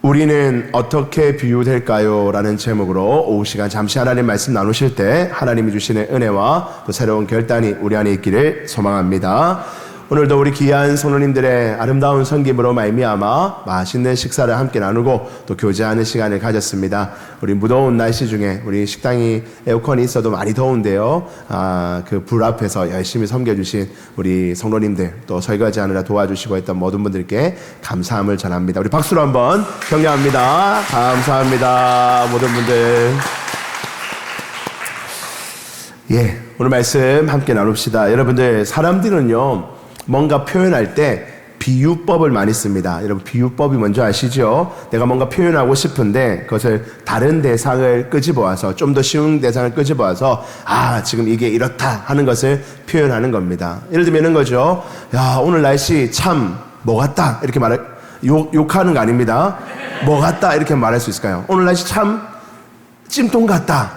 우리는 어떻게 비유될까요? 라는 제목으로 오후 시간 잠시 하나님 말씀 나누실 때 하나님이 주시는 은혜와 또 새로운 결단이 우리 안에 있기를 소망합니다. 오늘도 우리 귀한 성도님들의 아름다운 섬김으로 말미암아 맛있는 식사를 함께 나누고 또 교제하는 시간을 가졌습니다. 우리 무더운 날씨 중에 우리 식당이 에어컨이 있어도 많이 더운데요. 그 불 앞에서 열심히 섬겨주신 우리 성도님들 또 설거지하느라 도와주시고 했던 모든 분들께 감사함을 전합니다. 우리 박수로 한번 격려합니다. 감사합니다. 모든 분들. 예, 오늘 말씀 함께 나눕시다. 여러분들 사람들은요 뭔가 표현할 때 비유법을 많이 씁니다. 여러분 비유법이 뭔지 아시죠? 내가 뭔가 표현하고 싶은데 그것을 다른 대상을 끄집어와서 좀 더 쉬운 대상을 끄집어와서 지금 이게 이렇다 하는 것을 표현하는 겁니다. 예를 들면 이런 거죠. 야, 오늘 날씨 참 뭐 같다 이렇게 욕하는 거 아닙니다. 뭐 같다 이렇게 말할 수 있을까요? 오늘 날씨 참 찜통 같다.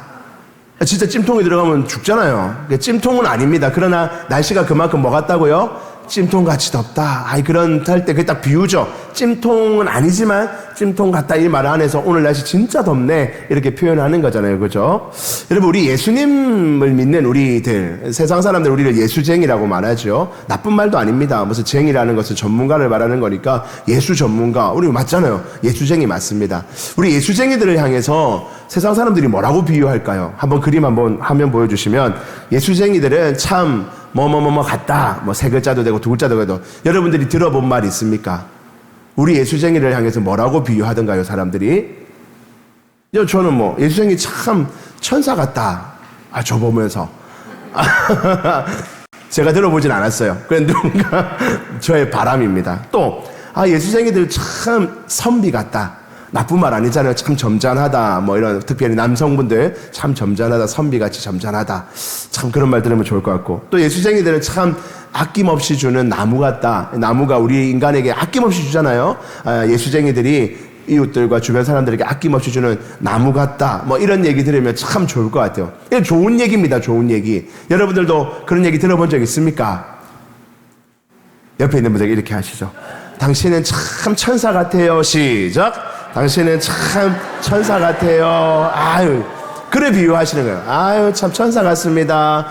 진짜 찜통이 들어가면 죽잖아요. 찜통은 아닙니다. 그러나 날씨가 그만큼 뭐 같다고요? 찜통같이 덥다. 그런 할 때 그게 딱 비유죠. 찜통은 아니지만 찜통 같다 이 말 안에서 오늘 날씨 진짜 덥네 이렇게 표현하는 거잖아요. 그죠? 여러분 우리 예수님을 믿는 우리들 세상 사람들 우리를 예수쟁이라고 말하죠. 나쁜 말도 아닙니다. 무슨 쟁이라는 것은 전문가를 말하는 거니까 예수 전문가 우리 맞잖아요. 예수쟁이 맞습니다. 우리 예수쟁이들을 향해서 세상 사람들이 뭐라고 비유할까요? 한번 그림 한번 화면 보여주시면 예수쟁이들은 참 뭐뭐뭐뭐 같다. 뭐 세 글자도 되고 두 글자도 되고 여러분들이 들어본 말 있습니까? 우리 예수쟁이를 향해서 뭐라고 비유하던가요, 사람들이? 저는 뭐 예수쟁이 참 천사 같다. 저 보면서 제가 들어보진 않았어요. 그냥 누군가 저의 바람입니다. 또 예수쟁이들 참 선비 같다. 나쁜 말 아니잖아요. 참 점잖하다. 뭐 이런 특별히 남성분들 참 점잖하다. 선비같이 점잖하다. 참 그런 말 들으면 좋을 것 같고 또 예수쟁이들은 참 아낌없이 주는 나무 같다. 나무가 우리 인간에게 아낌없이 주잖아요. 예수쟁이들이 이웃들과 주변 사람들에게 아낌없이 주는 나무 같다. 뭐 이런 얘기 들으면 참 좋을 것 같아요. 이건 좋은 얘기입니다. 좋은 얘기. 여러분들도 그런 얘기 들어본 적 있습니까? 옆에 있는 분들에게 이렇게 하시죠. 당신은 참 천사 같아요. 시작. 당신은 참 천사 같아요. 그래 비유하시는 거예요. 참 천사 같습니다.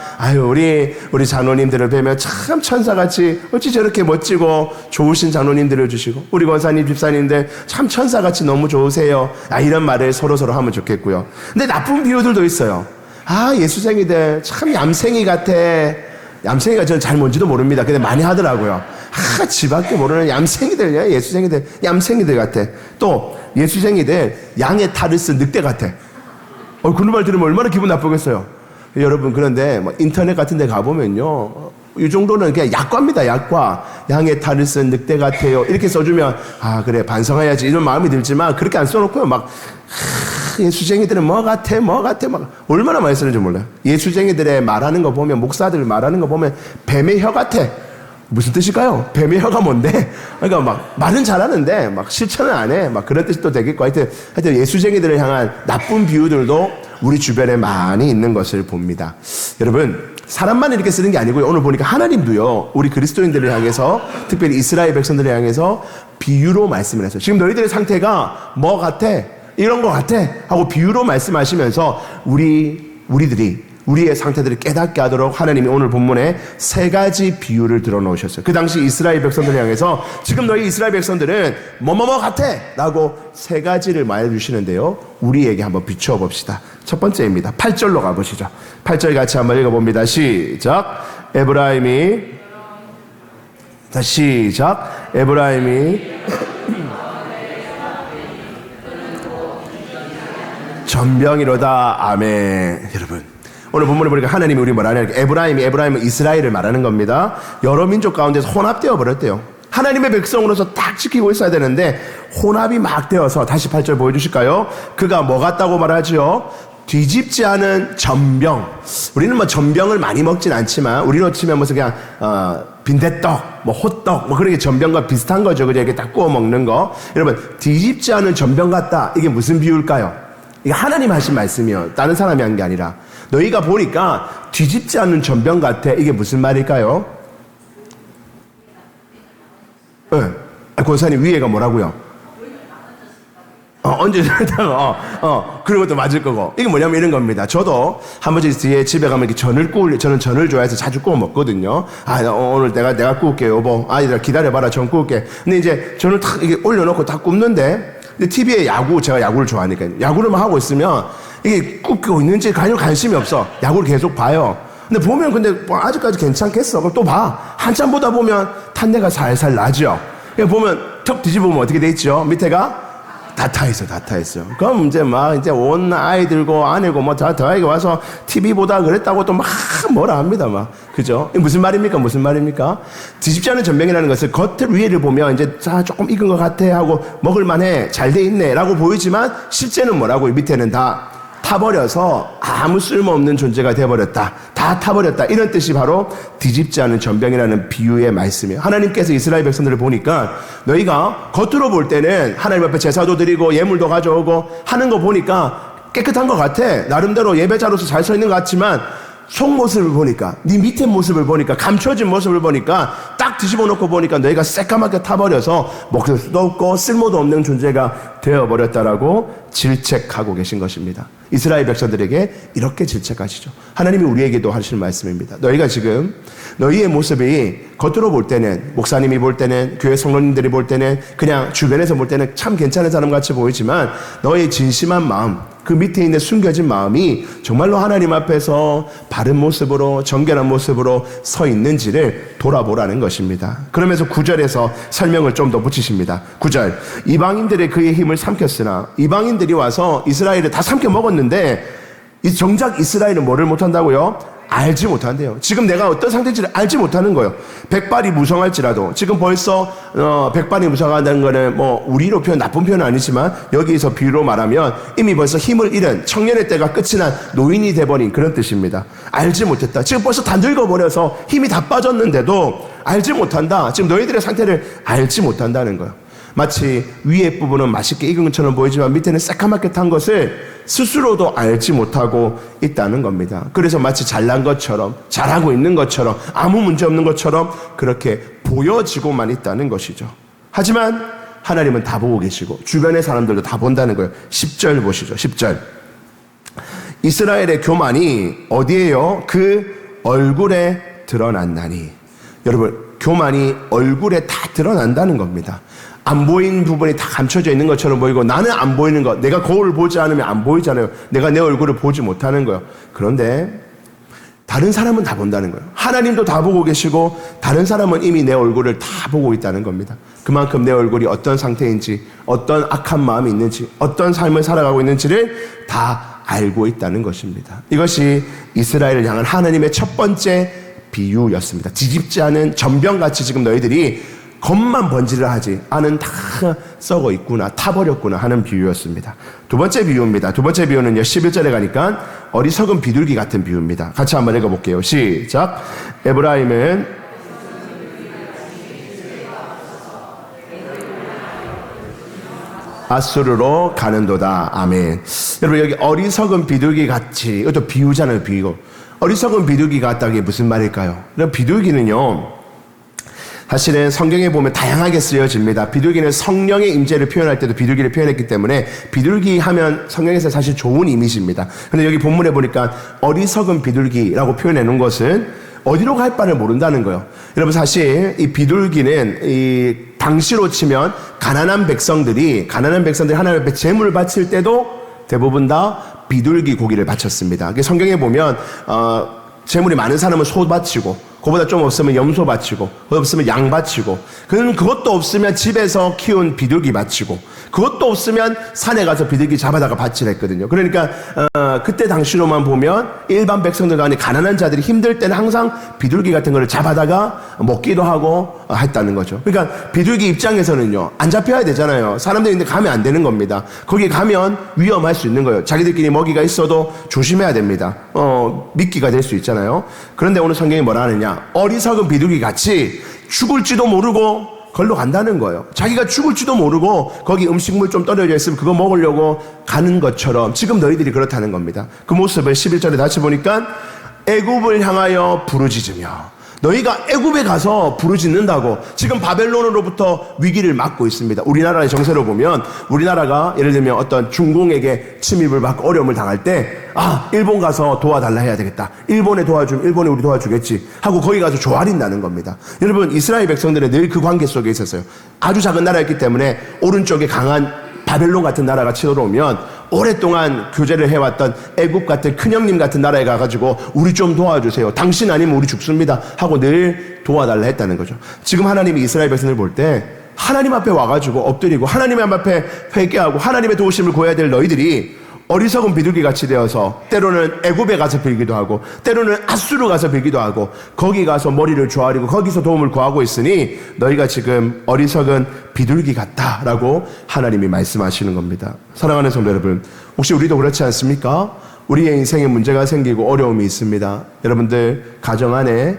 우리 장로님들을 뵈면 참 천사같이 어찌 저렇게 멋지고 좋으신 장로님들을 주시고 우리 권사님 집사님들 참 천사같이 너무 좋으세요. 이런 말을 서로 하면 좋겠고요. 근데 나쁜 비유들도 있어요. 예수쟁이들 참 얌생이 같아. 얌생이가 저는 잘 뭔지도 모릅니다. 근데 많이 하더라고요. 지밖에 모르는 얌생이들, 예수쟁이들, 얌생이들 같아. 또 예수쟁이들 양의 탈을 쓴 늑대 같아. 그런 말 들으면 얼마나 기분 나쁘겠어요. 여러분 그런데 뭐 인터넷 같은 데 가보면요 이 정도는 그냥 약과입니다. 약과. 양의 탈을 쓴 늑대 같아요 이렇게 써주면 그래 반성해야지 이런 마음이 들지만 그렇게 안 써놓고요 막 예수쟁이들은 뭐 같아 막 얼마나 많이 쓰는지 몰라요. 예수쟁이들의 말하는 거 보면 목사들 말하는 거 보면 뱀의 혀 같아. 무슨 뜻일까요? 뱀의 혀가 뭔데? 그러니까 막 말은 잘하는데 막 실천은 안 해. 막 그런 뜻도 되겠고 하여튼 예수쟁이들을 향한 나쁜 비유들도 우리 주변에 많이 있는 것을 봅니다. 여러분 사람만 이렇게 쓰는 게 아니고요. 오늘 보니까 하나님도요 우리 그리스도인들을 향해서 특별히 이스라엘 백성들을 향해서 비유로 말씀을 했어요. 지금 너희들의 상태가 뭐 같아? 이런 거 같아? 하고 비유로 말씀하시면서 우리들이 우리의 상태들을 깨닫게 하도록 하나님이 오늘 본문에 세 가지 비유를 들어놓으셨어요. 그 당시 이스라엘 백성들을 향해서 지금 너희 이스라엘 백성들은 뭐뭐뭐 같아 라고 세 가지를 말해주시는데요. 우리에게 한번 비추어 봅시다. 첫 번째입니다. 8절로 가보시죠. 8절 같이 한번 읽어봅니다. 시작. 에브라임이 전병이로다. 아멘. 여러분 오늘 본문을 보니까 하나님이 우리 뭐라 하냐 에브라임은 이스라엘을 말하는 겁니다. 여러 민족 가운데서 혼합되어 버렸대요. 하나님의 백성으로서 딱 지키고 있어야 되는데 혼합이 막 되어서 다시 8절 보여주실까요? 그가 뭐 같다고 말하죠? 뒤집지 않은 전병. 우리는 뭐 전병을 많이 먹진 않지만 우리로 치면 무슨 그냥 빈대떡, 뭐 호떡, 뭐 그런 게 전병과 비슷한 거죠. 그냥 이렇게 딱 구워 먹는 거. 여러분 뒤집지 않은 전병 같다. 이게 무슨 비유일까요? 이게 하나님 하신 말씀이요. 다른 사람이 한 게 아니라 너희가 보니까 뒤집지 않는 전병 같아. 이게 무슨 말일까요? 권사님 위에가 뭐라고요? 언제 그런 것도 맞을 거고. 이게 뭐냐면 이런 겁니다. 저도 한 번씩 뒤에 집에 가면 이렇게 저는 전을 좋아해서 자주 구워 먹거든요. 오늘 내가 구울게요, 여보. 아이들 기다려봐라, 전 구울게. 근데 이제 전을 탁 이게 올려놓고 딱 굽는데, 근데 TV에 제가 야구를 좋아하니까, 야구를만 하고 있으면, 이게 굽고 있는지 전혀 관심이 없어. 야구를 계속 봐요. 근데 뭐 아직까지 괜찮겠어. 그럼 또 봐. 한참 보다 보면 탄내가 살살 나죠. 보면 턱 뒤집으면 어떻게 돼 있죠? 밑에가 다 타 있어. 그럼 이제 온 아이들고 아내고 다 더하게 와서 TV 보다 그랬다고 또 막 뭐라 합니다, 그죠? 무슨 말입니까? 뒤집지 않은 전병이라는 것은 겉을 위에를 보면 이제 조금 익은 것 같아 하고 먹을만해, 잘 돼 있네 라고 보이지만 실제는 뭐라고 밑에는 다 타버려서 아무 쓸모없는 존재가 되어버렸다. 다 타버렸다. 이런 뜻이 바로 뒤집지 않은 전병이라는 비유의 말씀이에요. 하나님께서 이스라엘 백성들을 보니까 너희가 겉으로 볼 때는 하나님 앞에 제사도 드리고 예물도 가져오고 하는 거 보니까 깨끗한 것 같아. 나름대로 예배자로서 잘 서 있는 것 같지만 속모습을 보니까, 네 밑에 모습을 보니까, 감춰진 모습을 보니까, 딱 뒤집어 놓고 보니까 너희가 새까맣게 타버려서 먹을 수도 없고 쓸모도 없는 존재가 되어버렸다라고 질책하고 계신 것입니다. 이스라엘 백성들에게 이렇게 질책하시죠. 하나님이 우리에게도 하시는 말씀입니다. 너희가 지금 너희의 모습이 겉으로 볼 때는, 목사님이 볼 때는, 교회 성도님들이 볼 때는, 그냥 주변에서 볼 때는 참 괜찮은 사람 같이 보이지만 너의 진심한 마음, 그 밑에 있는 숨겨진 마음이 정말로 하나님 앞에서 바른 모습으로, 정결한 모습으로 서 있는지를 돌아보라는 것입니다. 그러면서 9절에서 설명을 좀 더 붙이십니다. 9절, 이방인들의 그의 힘을 삼켰으나, 이방인들이 와서 이스라엘을 다 삼켜 먹었는데 정작 이스라엘은 뭐를 못한다고요? 알지 못한대요. 지금 내가 어떤 상태인지를 알지 못하는 거예요. 백발이 무성할지라도, 지금 벌써 백발이 무성하다는 거는 우리로 표현, 나쁜 표현은 아니지만 여기서 비유로 말하면 이미 벌써 힘을 잃은 청년의 때가 끝이 난 노인이 돼버린 그런 뜻입니다. 알지 못했다. 지금 벌써 다 늙어버려서 힘이 다 빠졌는데도 알지 못한다. 지금 너희들의 상태를 알지 못한다는 거예요. 마치 위에 부분은 맛있게 익은 것처럼 보이지만 밑에는 새까맣게 탄 것을 스스로도 알지 못하고 있다는 겁니다. 그래서 마치 잘난 것처럼, 잘하고 있는 것처럼, 아무 문제 없는 것처럼 그렇게 보여지고만 있다는 것이죠. 하지만 하나님은 다 보고 계시고 주변의 사람들도 다 본다는 거예요. 10절 보시죠. 10절. 이스라엘의 교만이 어디에요? 그 얼굴에 드러난다니. 여러분, 교만이 얼굴에 다 드러난다는 겁니다. 안 보이는 부분이 다 감춰져 있는 것처럼 보이고 나는 안 보이는 것, 내가 거울을 보지 않으면 안 보이잖아요. 내가 내 얼굴을 보지 못하는 거예요. 그런데 다른 사람은 다 본다는 거예요. 하나님도 다 보고 계시고 다른 사람은 이미 내 얼굴을 다 보고 있다는 겁니다. 그만큼 내 얼굴이 어떤 상태인지, 어떤 악한 마음이 있는지, 어떤 삶을 살아가고 있는지를 다 알고 있다는 것입니다. 이것이 이스라엘을 향한 하나님의 첫 번째 비유였습니다. 뒤집지 않은 전병같이 지금 너희들이 겉만 번지를 하지 않은 다 썩어 있구나, 타버렸구나 하는 비유였습니다. 두 번째 비유입니다. 두 번째 비유는요, 11절에 가니까 어리석은 비둘기 같은 비유입니다. 같이 한번 읽어볼게요. 시작. 에브라임은 아수르로 가는도다. 아멘. 여러분, 여기 어리석은 비둘기 같이, 이것도 비유잖아요, 비유. 어리석은 비둘기 같다는 게 무슨 말일까요? 비둘기는요, 사실은 성경에 보면 다양하게 쓰여집니다. 비둘기는 성령의 임재를 표현할 때도 비둘기를 표현했기 때문에 비둘기 하면 성경에서 사실 좋은 이미지입니다. 그런데 여기 본문에 보니까 어리석은 비둘기라고 표현해 놓은 것은 어디로 갈 바를 모른다는 거예요. 여러분, 사실 이 비둘기는 이 당시로 치면 가난한 백성들이 하나님 앞에 제물을 바칠 때도 대부분 다 비둘기 고기를 바쳤습니다. 성경에 보면 재물이 많은 사람은 소 바치고, 그보다 좀 없으면 염소 바치고, 그것 없으면 양 바치고, 그것도 없으면 집에서 키운 비둘기 바치고, 그것도 없으면 산에 가서 비둘기 잡아다가 바치를 했거든요. 그러니까 그때 당시로만 보면 일반 백성들 간에 가난한 자들이 힘들 때는 항상 비둘기 같은 거를 잡아다가 먹기도 하고 했다는 거죠. 그러니까 비둘기 입장에서는요, 안 잡혀야 되잖아요. 사람들이 근데 가면 안 되는 겁니다. 거기 가면 위험할 수 있는 거예요. 자기들끼리 먹이가 있어도 조심해야 됩니다. 미끼가 될 수 있잖아요. 그런데 오늘 성경이 뭐라 하느냐, 어리석은 비둘기 같이 죽을지도 모르고 걸로 간다는 거예요. 자기가 죽을지도 모르고 거기 음식물 좀 떨어져 있으면 그거 먹으려고 가는 것처럼 지금 너희들이 그렇다는 겁니다. 그 모습을 11절에 다시 보니까 애굽을 향하여 부르짖으며, 너희가 애굽에 가서 부르짖는다고. 지금 바벨론으로부터 위기를 맞고 있습니다. 우리나라의 정세로 보면 우리나라가 예를 들면 어떤 중공에게 침입을 받고 어려움을 당할 때 일본 가서 도와달라 해야 되겠다. 일본에 도와주면 일본이 우리 도와주겠지 하고 거기 가서 조아린다는 겁니다. 여러분, 이스라엘 백성들은 늘 그 관계 속에 있었어요. 아주 작은 나라였기 때문에 오른쪽에 강한 바벨론 같은 나라가 치러오면 오랫동안 교제를 해왔던 애굽 같은 큰형님 같은 나라에 가가지고 우리 좀 도와주세요. 당신 아니면 우리 죽습니다 하고 늘 도와달라 했다는 거죠. 지금 하나님이 이스라엘 백성을 볼 때 하나님 앞에 와가지고 엎드리고 하나님 앞에 회개하고 하나님의 도우심을 구해야 될 너희들이 어리석은 비둘기같이 되어서 때로는 애굽에 가서 빌기도 하고 때로는 앗수르 가서 빌기도 하고 거기 가서 머리를 조아리고 거기서 도움을 구하고 있으니 너희가 지금 어리석은 비둘기 같다라고 하나님이 말씀하시는 겁니다. 사랑하는 성도 여러분, 혹시 우리도 그렇지 않습니까? 우리의 인생에 문제가 생기고 어려움이 있습니다. 여러분들 가정 안에,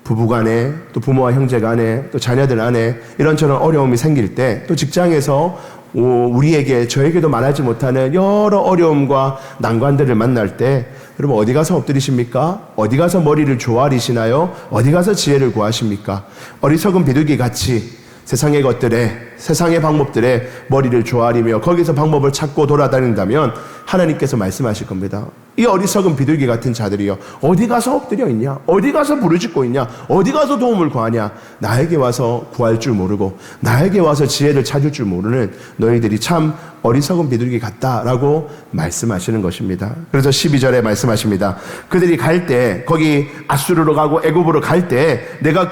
부부 간에, 또 부모와 형제 간에, 또 자녀들 안에 이런저런 어려움이 생길 때, 또 직장에서 우리에게, 저에게도 말하지 못하는 여러 어려움과 난관들을 만날 때 여러분 어디 가서 엎드리십니까? 어디 가서 머리를 조아리시나요? 어디 가서 지혜를 구하십니까? 어리석은 비둘기 같이 세상의 것들에, 세상의 방법들에 머리를 조아리며 거기서 방법을 찾고 돌아다닌다면 하나님께서 말씀하실 겁니다. 이 어리석은 비둘기 같은 자들이여, 어디 가서 엎드려 있냐? 어디 가서 부르짖고 있냐? 어디 가서 도움을 구하냐? 나에게 와서 구할 줄 모르고 나에게 와서 지혜를 찾을 줄 모르는 너희들이 참 어리석은 비둘기 같다라고 말씀하시는 것입니다. 그래서 12절에 말씀하십니다. 그들이 갈 때, 거기 앗수르로 가고 애굽으로 갈 때 내가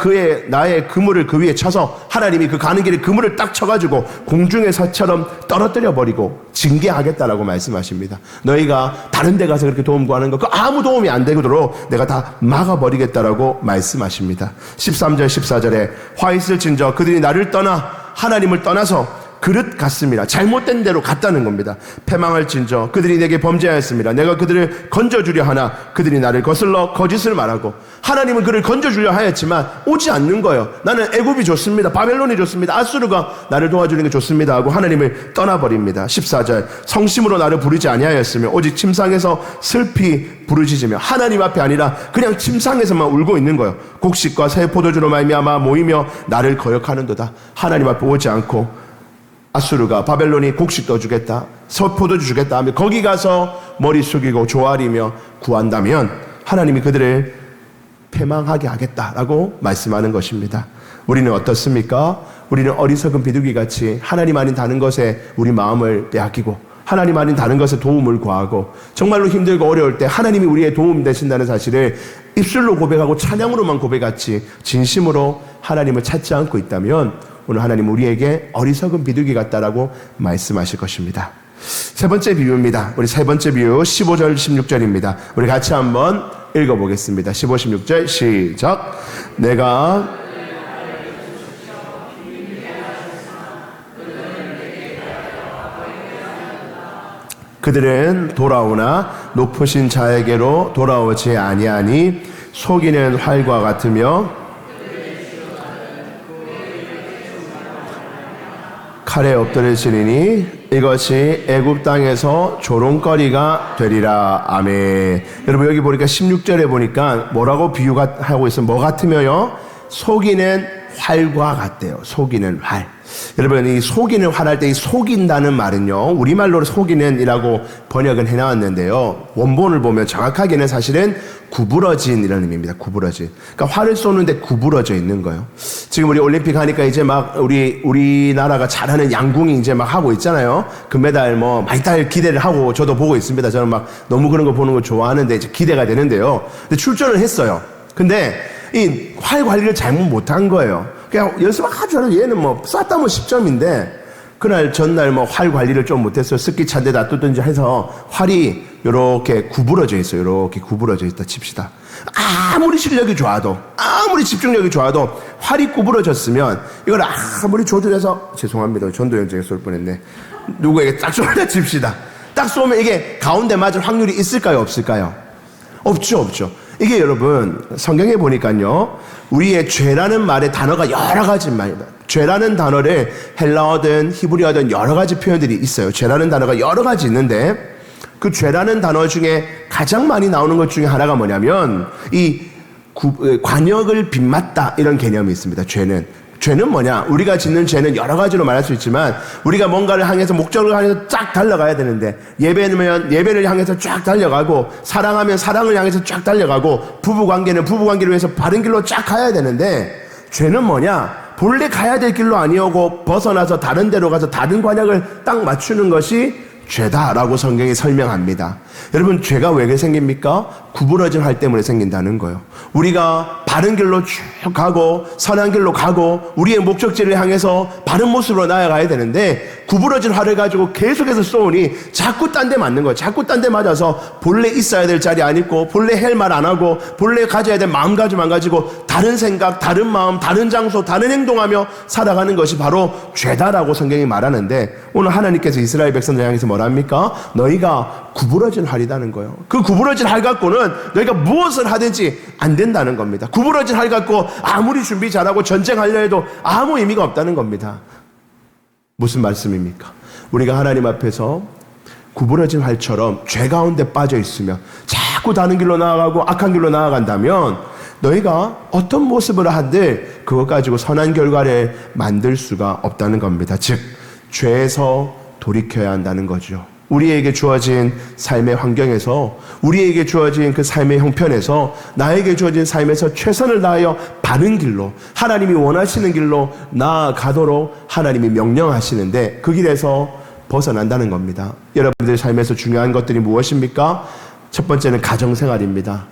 나의 그물을 그 위에 쳐서, 하나님이 그 가는 길에 그물을 딱 쳐가지고 공중에서처럼 떨어뜨려 버리고 징계하겠다라고 말씀하십니다. 너희가 다른 데 가서 그렇게 도움 구하는 거, 그 아무 도움이 안 되도록 내가 다 막아버리겠다라고 말씀하십니다. 13절 14절에 화 있을진저 그들이 나를 떠나 하나님을 떠나서 그릇 같습니다. 잘못된 대로 갔다는 겁니다. 패망할진저 그들이 내게 범죄하였습니다. 내가 그들을 건져주려 하나 그들이 나를 거슬러 거짓을 말하고, 하나님은 그를 건져주려 하였지만 오지 않는 거예요. 나는 애굽이 좋습니다. 바벨론이 좋습니다. 앗수르가 나를 도와주는 게 좋습니다 하고 하나님을 떠나버립니다. 14절 성심으로 나를 부르지 아니하였으며 오직 침상에서 슬피 부르짖으며, 하나님 앞에 아니라 그냥 침상에서만 울고 있는 거예요. 곡식과 새 포도주로 말미암아 모이며 나를 거역하는도다. 하나님 앞에 오지 않고 앗수르가, 바벨론이 곡식 더 주겠다, 포도주 주겠다 하며 거기 가서 머리 숙이고 조아리며 구한다면 하나님이 그들을 패망하게 하겠다라고 말씀하는 것입니다. 우리는 어떻습니까? 우리는 어리석은 비둘기같이 하나님 아닌 다른 것에 우리 마음을 빼앗기고 하나님 아닌 다른 것에 도움을 구하고 정말로 힘들고 어려울 때 하나님이 우리의 도움이 되신다는 사실을 입술로 고백하고 찬양으로만 고백하지 진심으로 하나님을 찾지 않고 있다면 오늘 하나님 우리에게 어리석은 비둘기 같다라고 말씀하실 것입니다. 세 번째 비유입니다. 우리 세 번째 비유 15절 16절입니다. 우리 같이 한번 읽어보겠습니다. 15, 16절 시작. 내가 그들은 돌아오나 높으신 자에게로 돌아오지 아니하니 속이는 활과 같으며 칼에 엎드려지리니 이것이 애굽 땅에서 조롱거리가 되리라. 아멘. 여러분 여기 보니까 16절에 보니까 뭐라고 비유가 하고 있어요? 뭐 같으며요? 속이는 활과 같대요. 속이는 활. 여러분 이 속이는 활 할 때 이 속인다는 말은요, 우리말로 속이는이라고 번역은 해나왔는데요, 원본을 보면 정확하게는 사실은 구부러진 이라는 의미입니다. 구부러진. 그러니까 활을 쏘는데 구부러져 있는 거예요. 지금 우리 올림픽 하니까 이제 막 우리나라가 잘하는 양궁이 이제 막 하고 있잖아요. 금메달 뭐 많이 딸 기대를 하고 저도 보고 있습니다. 저는 막 너무 그런 거 보는 거 좋아하는데 이제 기대가 되는데요. 근데 출전을 했어요. 근데 이 활 관리를 잘못 못한 거예요. 그냥 연습 아주 잘해서 얘는 뭐 쐈다면 10점인데 그날 전날 뭐 활 관리를 좀 못했어요. 습기 찬데 놔두든지 해서 활이 이렇게 구부러져 있어요. 이렇게 구부러져 있다 칩시다. 아무리 실력이 좋아도, 아무리 집중력이 좋아도 활이 구부러졌으면 이걸 아무리 조절해서, 죄송합니다. 전도연장에 쏠 뻔했네. 누구에게 딱 쏘다 칩시다. 딱 쏘면 이게 가운데 맞을 확률이 있을까요? 없을까요? 없죠. 이게 여러분 성경에 보니까요, 우리의 죄라는 말의 단어가 여러 가지 말입니다. 죄라는 단어를 헬라어든 히브리어든 여러 가지 표현들이 있어요. 죄라는 단어가 여러 가지 있는데 그 죄라는 단어 중에 가장 많이 나오는 것 중에 하나가 뭐냐면 이 관역을 빗맞다 이런 개념이 있습니다. 죄는 뭐냐? 우리가 짓는 죄는 여러 가지로 말할 수 있지만 우리가 뭔가를 향해서 목적을 향해서 쫙 달려가야 되는데 예배면 예배를 향해서 쫙 달려가고 사랑하면 사랑을 향해서 쫙 달려가고 부부관계는 부부관계를 위해서 바른 길로 쫙 가야 되는데 죄는 뭐냐? 본래 가야 될 길로 아니오고 벗어나서 다른 데로 가서 다른 관역을 딱 맞추는 것이 죄다라고 성경이 설명합니다. 여러분, 죄가 왜 생깁니까? 구부러진 활 때문에 생긴다는 거예요. 우리가 바른 길로 쭉 가고 선한 길로 가고 우리의 목적지를 향해서 바른 모습으로 나아가야 되는데 구부러진 활을 가지고 계속해서 쏘니 자꾸 딴 데 맞는 거예요. 자꾸 딴 데 맞아서 본래 있어야 될 자리 안 있고 본래 할 말 안 하고 본래 가져야 될 마음가짐 안 가지고 다른 생각, 다른 마음, 다른 장소, 다른 행동하며 살아가는 것이 바로 죄다라고 성경이 말하는데 오늘 하나님께서 이스라엘 백성들 향해서 뭐랍니까? 너희가 구부러진 활이라는 거예요. 그 구부러진 활 갖고는 너희가 무엇을 하든지 안 된다는 겁니다. 구부러진 활 갖고 아무리 준비 잘하고 전쟁하려 해도 아무 의미가 없다는 겁니다. 무슨 말씀입니까? 우리가 하나님 앞에서 구부러진 활처럼 죄 가운데 빠져 있으며 자꾸 다른 길로 나아가고 악한 길로 나아간다면 너희가 어떤 모습을 하든 그것 가지고 선한 결과를 만들 수가 없다는 겁니다. 즉 죄에서 돌이켜야 한다는 거죠. 우리에게 주어진 삶의 환경에서 우리에게 주어진 그 삶의 형편에서 나에게 주어진 삶에서 최선을 다하여 바른 길로 하나님이 원하시는 길로 나아가도록 하나님이 명령하시는데 그 길에서 벗어난다는 겁니다. 여러분들 삶에서 중요한 것들이 무엇입니까? 첫 번째는 가정생활입니다.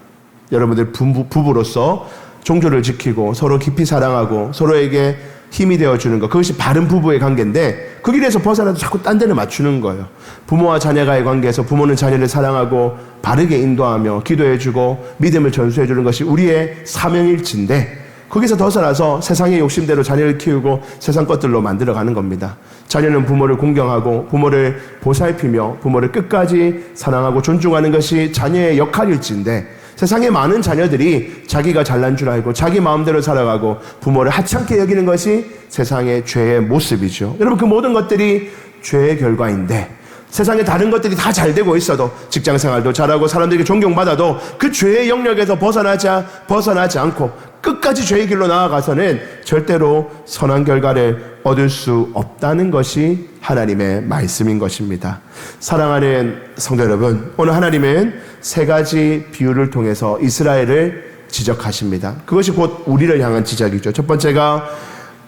여러분들 부부로서 종교를 지키고 서로 깊이 사랑하고 서로에게 힘이 되어주는 것, 그것이 바른 부부의 관계인데 그 길에서 벗어나도 자꾸 딴 데를 맞추는 거예요. 부모와 자녀가의 관계에서 부모는 자녀를 사랑하고 바르게 인도하며 기도해주고 믿음을 전수해주는 것이 우리의 사명일지인데 거기서 벗어나서 세상의 욕심대로 자녀를 키우고 세상 것들로 만들어가는 겁니다. 자녀는 부모를 공경하고 부모를 보살피며 부모를 끝까지 사랑하고 존중하는 것이 자녀의 역할일지인데 세상의 많은 자녀들이 자기가 잘난 줄 알고 자기 마음대로 살아가고 부모를 하찮게 여기는 것이 세상의 죄의 모습이죠. 여러분, 그 모든 것들이 죄의 결과인데 세상에 다른 것들이 다 잘 되고 있어도 직장생활도 잘하고 사람들에게 존경받아도 그 죄의 영역에서 벗어나지 않고 끝까지 죄의 길로 나아가서는 절대로 선한 결과를 얻을 수 없다는 것이 하나님의 말씀인 것입니다. 사랑하는 성도 여러분, 오늘 하나님은 세 가지 비유를 통해서 이스라엘을 지적하십니다. 그것이 곧 우리를 향한 지적이죠. 첫 번째가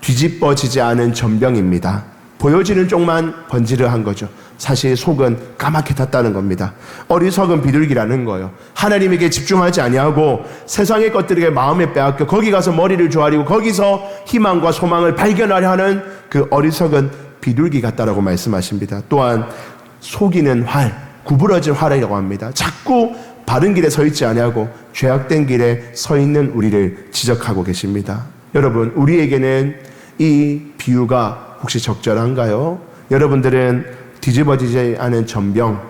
뒤집어지지 않은 전병입니다. 보여지는 쪽만 번지르한 거죠. 사실 속은 까맣게 탔다는 겁니다. 어리석은 비둘기라는 거예요. 하나님에게 집중하지 아니하고 세상의 것들에게 마음에 빼앗겨 거기 가서 머리를 조아리고 거기서 희망과 소망을 발견하려 하는 그 어리석은 비둘기 같다라고 말씀하십니다. 또한 속이는 활, 구부러진 활이라고 합니다. 자꾸 바른 길에 서 있지 아니하고 죄악된 길에 서 있는 우리를 지적하고 계십니다. 여러분, 우리에게는 이 비유가 혹시 적절한가요? 여러분들은 뒤집어지지 않은 전병,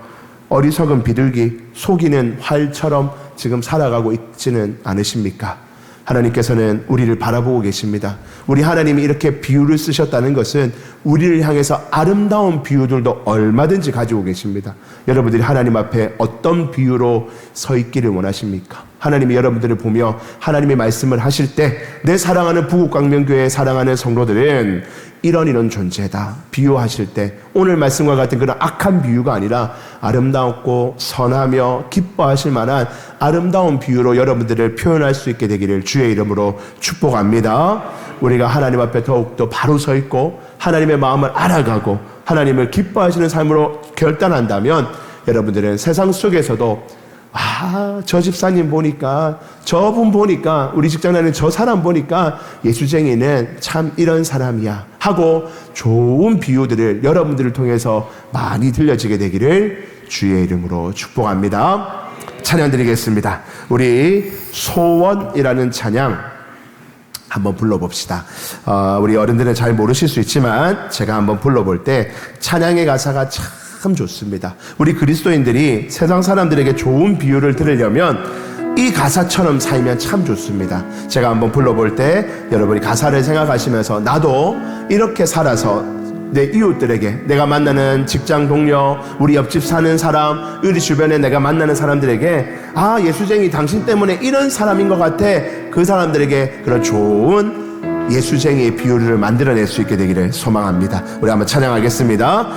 어리석은 비둘기, 속이는 활처럼 지금 살아가고 있지는 않으십니까? 하나님께서는 우리를 바라보고 계십니다. 우리 하나님이 이렇게 비유를 쓰셨다는 것은 우리를 향해서 아름다운 비유들도 얼마든지 가지고 계십니다. 여러분들이 하나님 앞에 어떤 비유로 서 있기를 원하십니까? 하나님이 여러분들을 보며 하나님의 말씀을 하실 때 내 사랑하는 부국광명교회 사랑하는 성도들은 이런 존재다 비유하실 때 오늘 말씀과 같은 그런 악한 비유가 아니라 아름답고 선하며 기뻐하실 만한 아름다운 비유로 여러분들을 표현할 수 있게 되기를 주의 이름으로 축복합니다. 우리가 하나님 앞에 더욱더 바로 서 있고 하나님의 마음을 알아가고 하나님을 기뻐하시는 삶으로 결단한다면 여러분들은 세상 속에서도 저 집사님 보니까 저분 보니까 우리 직장 다니는 저 사람 보니까 예수쟁이는 참 이런 사람이야 하고 좋은 비유들을 여러분들을 통해서 많이 들려지게 되기를 주의 이름으로 축복합니다. 찬양 드리겠습니다. 우리 소원이라는 찬양 한번 불러봅시다. 우리 어른들은 잘 모르실 수 있지만 제가 한번 불러볼 때 찬양의 가사가 참 좋습니다. 우리 그리스도인들이 세상 사람들에게 좋은 비유를 들으려면 이 가사처럼 살면 참 좋습니다. 제가 한번 불러볼 때 여러분이 가사를 생각하시면서 나도 이렇게 살아서 내 이웃들에게, 내가 만나는 직장 동료, 우리 옆집 사는 사람, 우리 주변에 내가 만나는 사람들에게 아, 예수쟁이 당신 때문에 이런 사람인 것 같아. 그 사람들에게 그런 좋은 예수쟁이의 비유를 만들어낼 수 있게 되기를 소망합니다. 우리 한번 찬양하겠습니다.